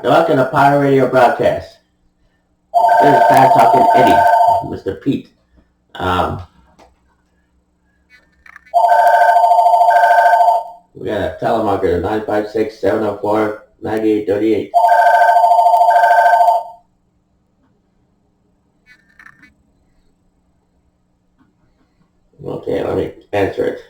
Welcome to Pirate Radio Broadcast. This is Fast Talking Eddie, Mr. Pete. We got a telemarketer, 956-704-9838. Okay, let me answer it.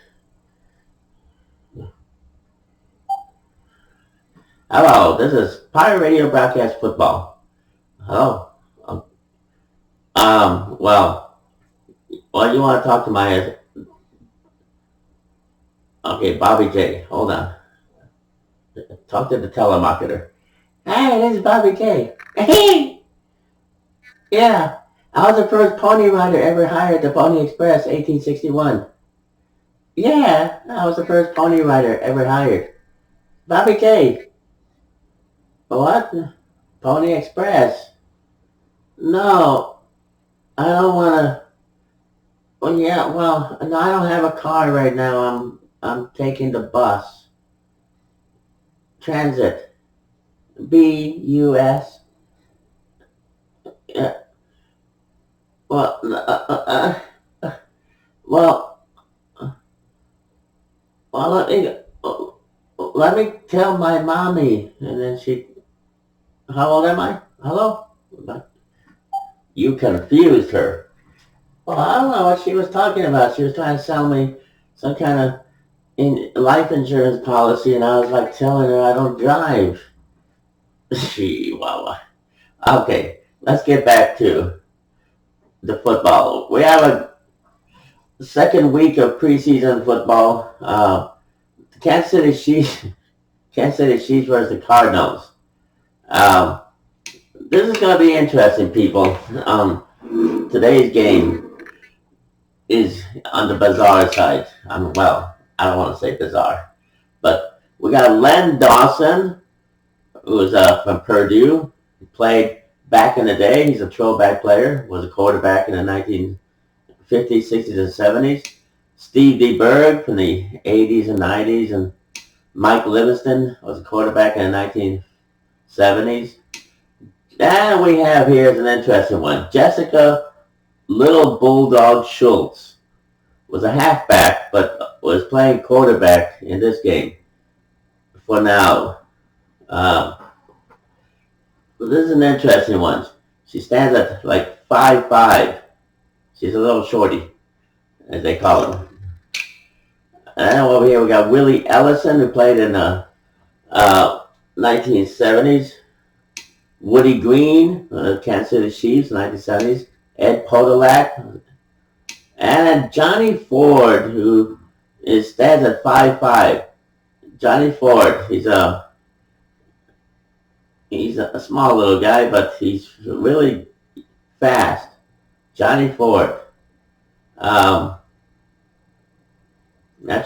Hello, this is Pirate Radio Broadcast Football. Hello. Well, you want to talk to my... Okay, Bobby J. Hold on. Talk to the telemarketer. Hey, this is Bobby J. Hey! Yeah, I was the first pony rider ever hired at the Pony Express, 1861. Yeah, I was the first pony rider ever hired. Bobby J. What? Pony Express? No, I don't want to... Well, yeah, well, no, I don't have a car right now. I'm taking the bus. Transit. B-U-S. Yeah. Well, let me tell my mommy. And then she... How old am I? Hello? You confused her. Well, I don't know what she was talking about. She was trying to sell me some kind of life insurance policy, and I was like telling her I don't drive. Wow. Okay, let's get back to the football. We have a second week of preseason football. The Kansas City Chiefs versus the Cardinals. This is going to be interesting, people. Today's game is on the bizarre side. I don't want to say bizarre, but we got Len Dawson, who's from Purdue. He played back in the day. He's a throwback player. Was a quarterback in the 1950s, 60s, and 70s. Steve DeBerg from the 80s and 90s, and Mike Livingston was a quarterback in the 1970s. And we have here is an interesting one. Jessica Little Bulldog Schultz was a halfback, but was playing quarterback in this game for now. This is an interesting one. She stands at like 5'5". She's a little shorty, as they call her. And over here we got Willie Ellison, who played in the 1970s. Woody Green, Kansas City Chiefs, 1970s. Ed Podolak. And Johnny Ford, who stands at 5'5". Johnny Ford, he's a small little guy, but he's really fast. Johnny Ford. That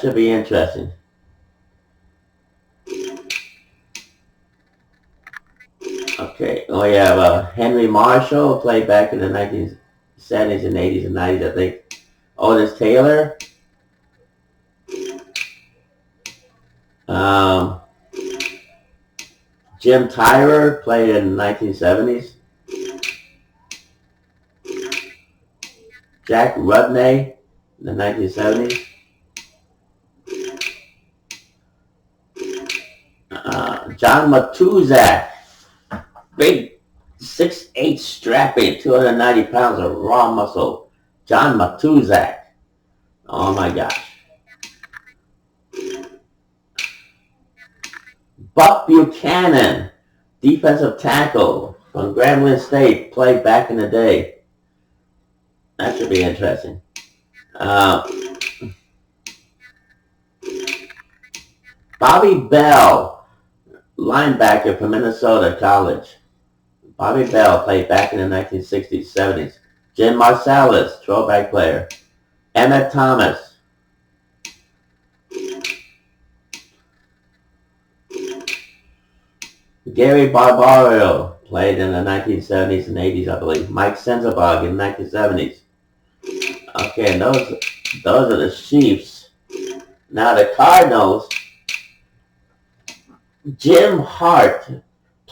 should be interesting. Okay, we have Henry Marshall, played back in the 1970s and 80s and 90s, I think. Otis Taylor. Jim Tyrer, played in the 1970s. Jack Rudnay, in the 1970s. John Matuzak, big 6'8", strapping, 290 pounds of raw muscle. John Matuzak. Oh my gosh. Buck Buchanan, defensive tackle from Grambling State, played back in the day. That should be interesting. Bobby Bell, linebacker from Minnesota College. Bobby Bell played back in the 1960s, 70s. Jim Marsalis, throwback player. Emmett Thomas. Gary Barbario, played in the 1970s and 80s, I believe. Mike Senzabog in the 1970s. Okay, and those are the Chiefs. Now the Cardinals, Jim Hart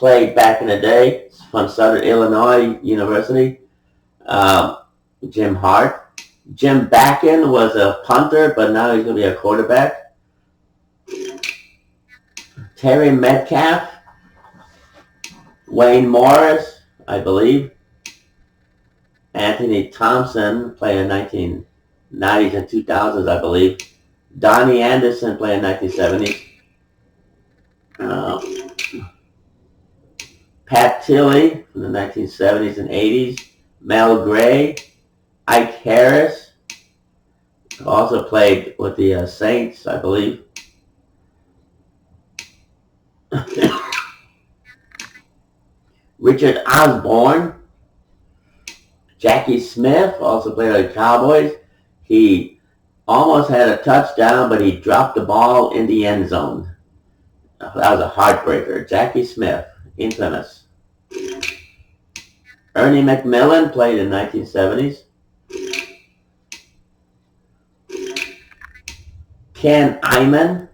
played back in the day from Southern Illinois University. Um, Jim Hart. Jim Backen was a punter, but now he's going to be a quarterback. Terry Metcalf. Wayne Morris, I believe. Anthony Thompson, playing 1990s and 2000s, I believe. Donnie Anderson, playing 1970s. Pat Tilley from the 1970s and 80s. Mel Gray. Ike Harris, also played with the Saints, I believe. Richard Osborne. Jackie Smith also played with the Cowboys. He almost had a touchdown, but he dropped the ball in the end zone. That was a heartbreaker. Jackie Smith, infamous. Ernie McMillan played in the 1970s. Ken Iman.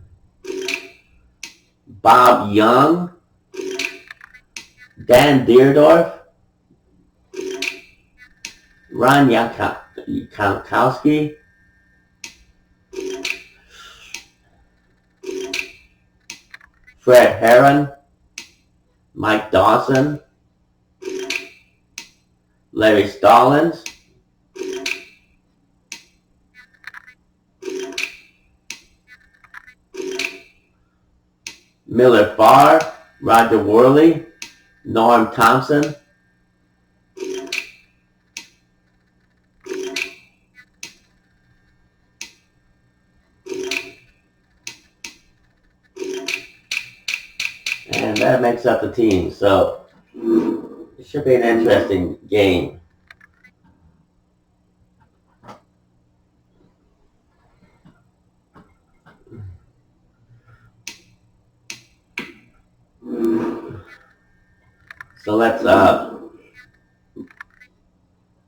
Bob Young. Dan Deerdorf. Ron Yankowski. Fred Herron. Mike Dawson. Larry Stallings. Miller Farr. Roger Worley. Norm Thompson. And that makes up the team. So it should be an interesting game. So let's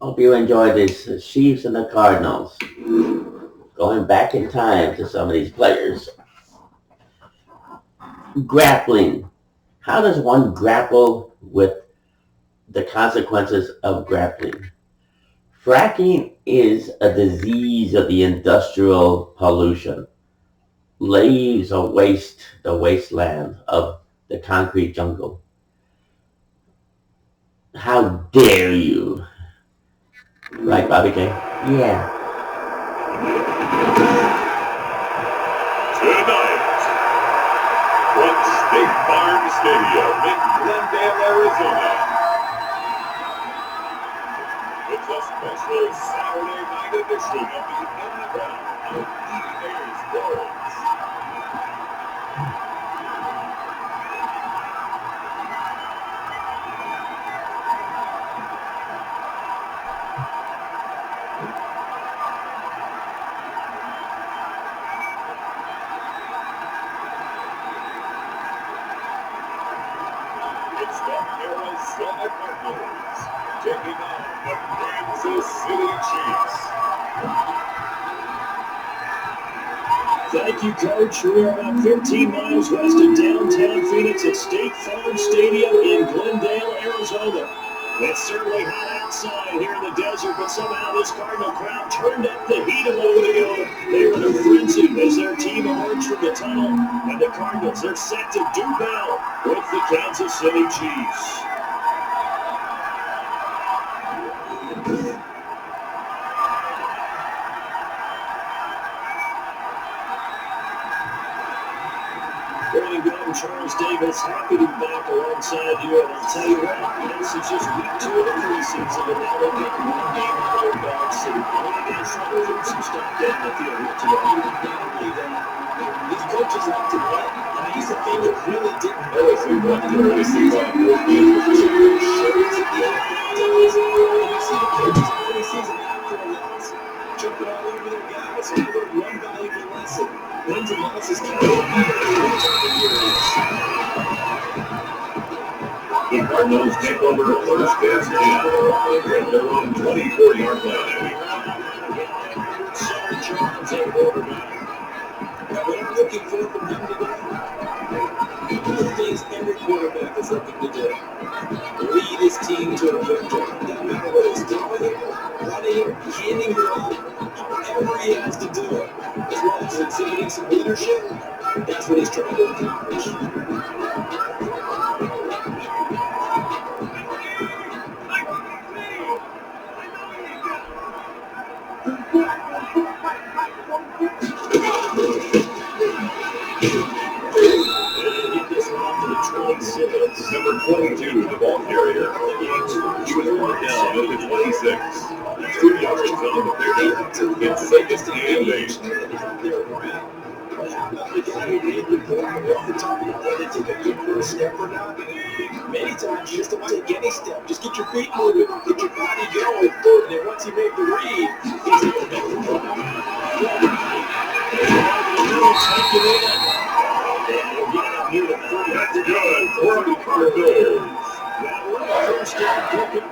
hope you enjoy this Chiefs and the Cardinals. Going back in time to some of these players. Grappling. How does one grapple with the consequences of grappling? Fracking is a disease of the industrial pollution. Leaves or waste the wasteland of the concrete jungle. How dare you? Right, Bobby King? Yeah. Tonight, from State Farm Stadium in Glendale, Arizona, it's a special Saturday night edition of the NFL Leaders Worlds. It's the Arizona Cardinals taking on the Kansas City Chiefs. Thank you, Coach. We are about 15 miles west of downtown Phoenix at State Farm Stadium in Glendale, Arizona. It's certainly hot outside here in the desert, but somehow this Cardinal crowd turned up the heat a moment ago. They were in a frenzy as their team emerged from the tunnel, and the Cardinals are set to do battle with the Kansas City Chiefs. Charles Davis, happy to be back alongside you, and I'll tell you what, this is just week 2 of the preseason, and now they've got one game on their backs, and they're going to try to put some stuff down the field here today. Undoubtedly, these coaches like to win, and I used to think it really didn't matter if we won the preseason. You see the coaches in the preseason after a loss, jumping all over their guys, and I learned one valuable lesson. Wins and losses can't The Cardinals take over the first and snap at their own 24-yard line. What I'm looking for from him today, the things every quarterback is looking to do. Lead his team to a victory. Doesn't matter whether it's throwing it, running it, handing the ball, however he has to do it. As long as he's exhibiting some leadership, that's what he's trying to accomplish. Number 22, the ball carrier. He was brought down at the 26. 2 yards on the pickup. It's second and 8. Many times you just don't take any step. Just get your feet moving, get your body going, and then once you make the read, he's able to make the play. That's good. 40 Cardinals.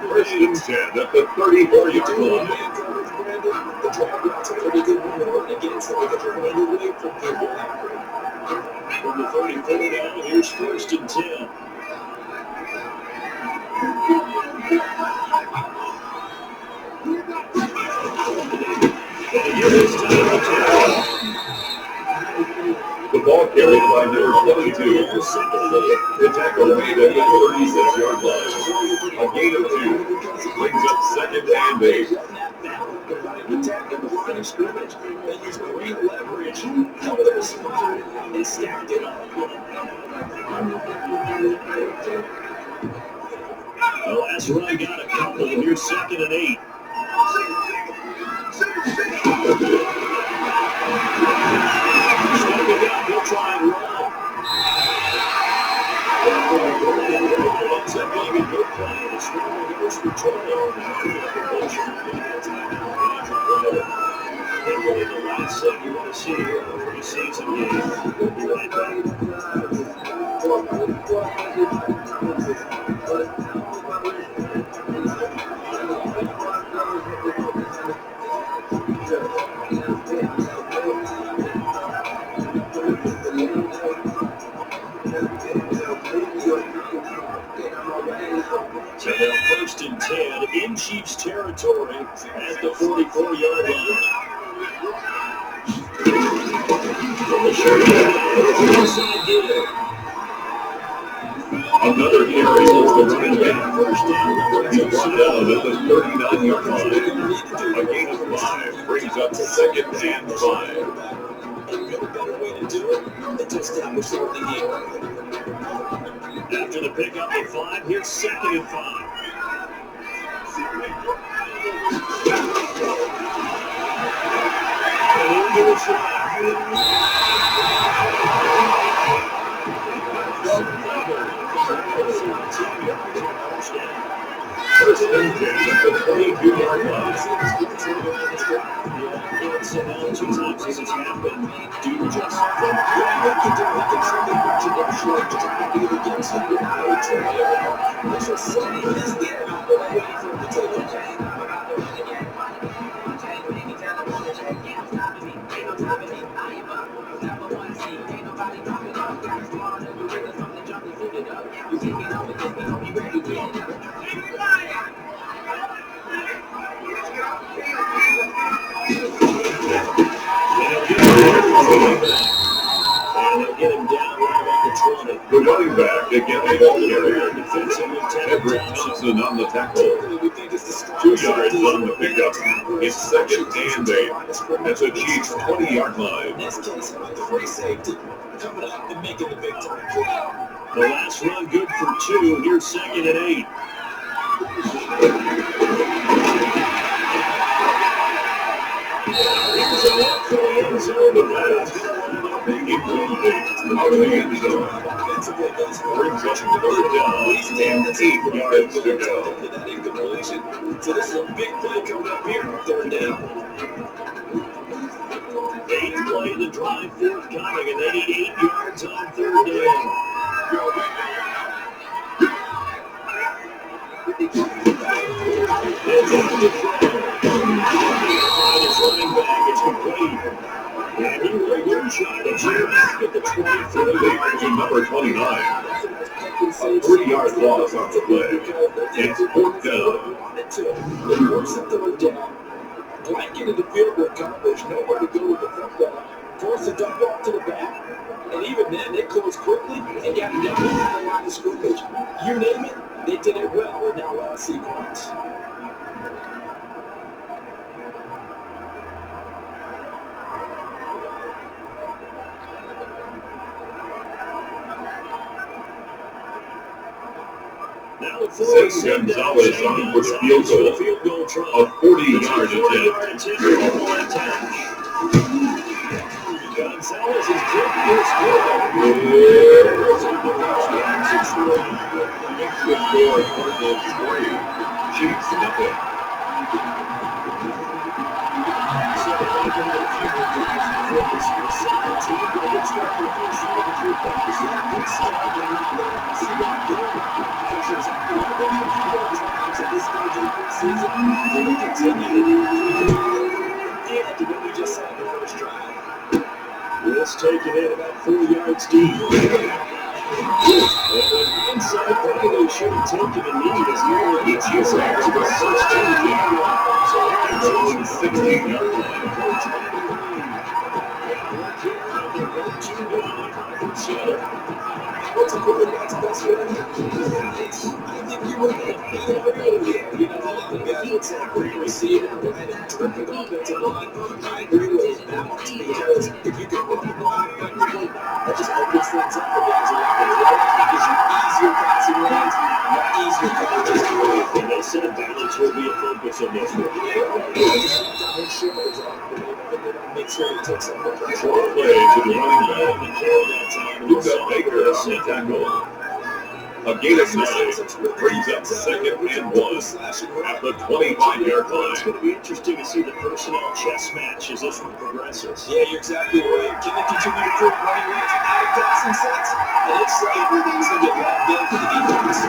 First and 10 at the 34-yard line. The drop routes a pretty good one to run against, so they can run away from people. From the 34 down, here's first and 10. The ball carried by number 22. The tackle made at the 36-yard line. A gain of 2. Brings up second and 8. Attack in the line of scrimmage. They use great leverage. Held their spot and stacked it up. The last run got a couple. Here's second and 8. He'll try and run. It's a big and good play. The strong goes for trouble. And really the last set you want to see here in the preseason game. We'll be right back. So now first and 10 in Chiefs territory at the 44-yard line. Another carry is the running back. He's brought down at the 39-yard line. A gain of 5 brings up second and 5. And no better way to do it than to establish the running game. After the pickup of 5, here's second and 5. And into the shot. First and 10 at the 22-yard line. So now 2 times this has happened. Do just what you can do. He can certainly watch it up short to try to get against him. Let's just say he's there waiting for him to take it. Get him down right about the 20. The running back against the ball carrier. Edric Thompson on the tackle. 2 yards on the pickup. It's second and 8 at the Chiefs' 20-yard line. In this case, how about the free safety coming up and making the big time play? The last run good for 2. Here's second and 8. Here's a look for the end zone. The pass. Brings up third down and 8 yards to go. So this is a big play coming up here on third down. 8th play of the drive forthcoming, and they need 8 yards on third down. It's out to throw. It's running back. It's complete. And he will one shot at you back at the 23. to number 29. A 3-yard loss on the play. It's 4th down. They force the third down. Blanket in the field with coverage. Nowhere to go with the football. Force the dump off to the back. And even then, they closed quickly and got it down to the line of scrimmage. You name it, they did it well in that last sequence. St. Gonzalez on for the field goal. A 40-yard attempt. Gonzalez is good. Makes the score Cardinals 3, Chiefs nothing. Let's take it in about 4 yards deep. Inside play, they should have taken a knee as nearly each year to the 16-yard line. What's a quarterback's best friend? I think you would you know, the guy looks like a great receiver and a terrific offensive line. I agree with that because if you can run the ball effectively, that just opens things up for guys around the field. It gives you easier passing lanes, easier coverages. And they said balance will be a focus of this one. Make sure he takes up the pressure. Short play to the running back. Luka Baker on the tackle. A gain of 9 brings up 2nd and 1 at the 25-yard line. It's going to be interesting to see the personnel chess match as this one progresses. Yeah, you're exactly right. Can they continue to create running lanes out of passing sets? And if so, it's going to get locked in for the defense.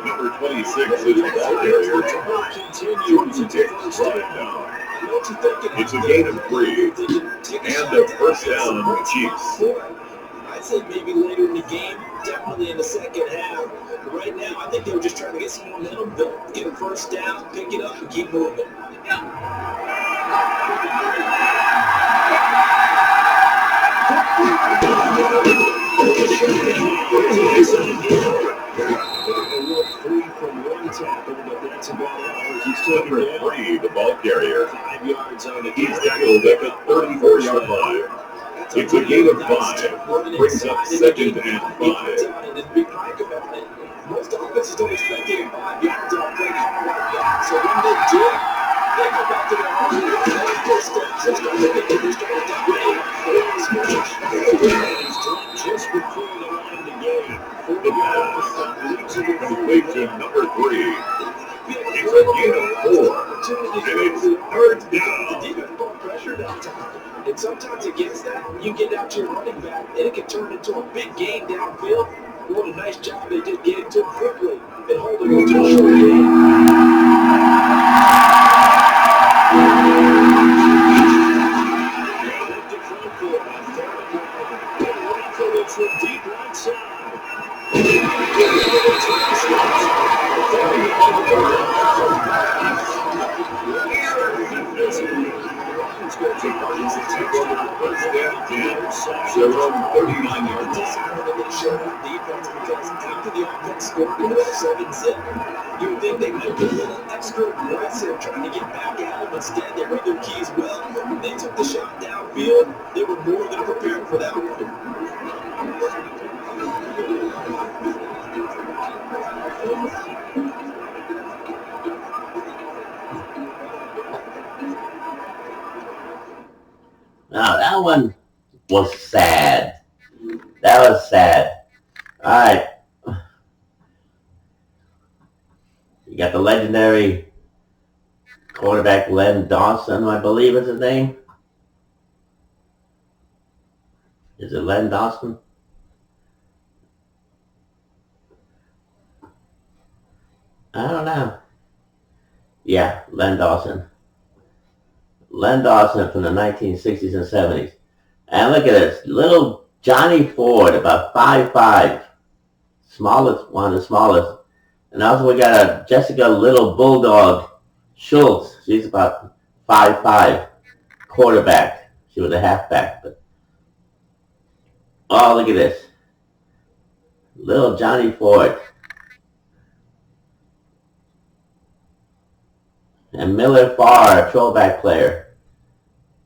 Number 26 is the ball carrier. Schultz takes down. It's a gain of 3 and a first down for the Chiefs. I'd say maybe later in the game, definitely in the second half. But right now, I think they were just trying to get some momentum built, get a first down, pick it up, and keep moving. Tackle, but that's about it. He's Number 3, the ball carrier. 5 yards on the He's tackled at the 34-yard line. It's a gain of 5. Brings up 2nd and 5. Most offenses don't expect to get 5 yards on a play call like that. So when they do, they go back to their own first steps. They start to dominate. Just before the line to gain. The pass complete to number 3. It's a gain of 4, and it's 3rd down. The defense ball pressure downtown. And sometimes against that, you get out to your running back, and it can turn into a big game downfield. What a nice job they did getting to him quickly and holding him to a short game. From deep right side. They're on 39 yards. Defense because after the offense scored, it was 7-zip. You would think they might be a little extra aggressive trying to get back at them. Instead, they read their keys well. They took the shot downfield. They were more than prepared for that one. Now, that one was sad. That was sad. All right. You got the legendary quarterback Len Dawson, I believe is his name. Is it Len Dawson? I don't know. Yeah, Len Dawson. Len Dawson from the 1960s and 70s. And look at this. Little Johnny Ford, about 5'5". Smallest, one of the smallest. And also we got a Jessica Little Bulldog Schultz. She's about 5'5", quarterback. She was a halfback. But oh, look at this. Little Johnny Ford. And Miller Farr, throwback player.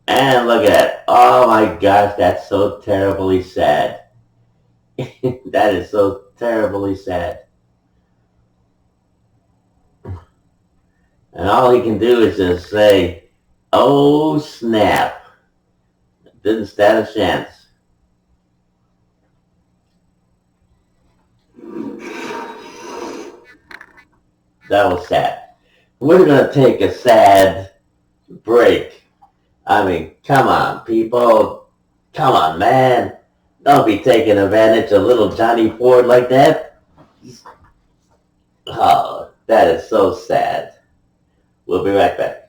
And look at that. Oh my gosh, that's so terribly sad. That is so terribly sad. And all he can do is just say, oh snap. Didn't stand a chance. That was sad. We're going to take a sad break. I mean, come on, people. Come on, man. Don't be taking advantage of little Johnny Ford like that. Oh, that is so sad. We'll be right back.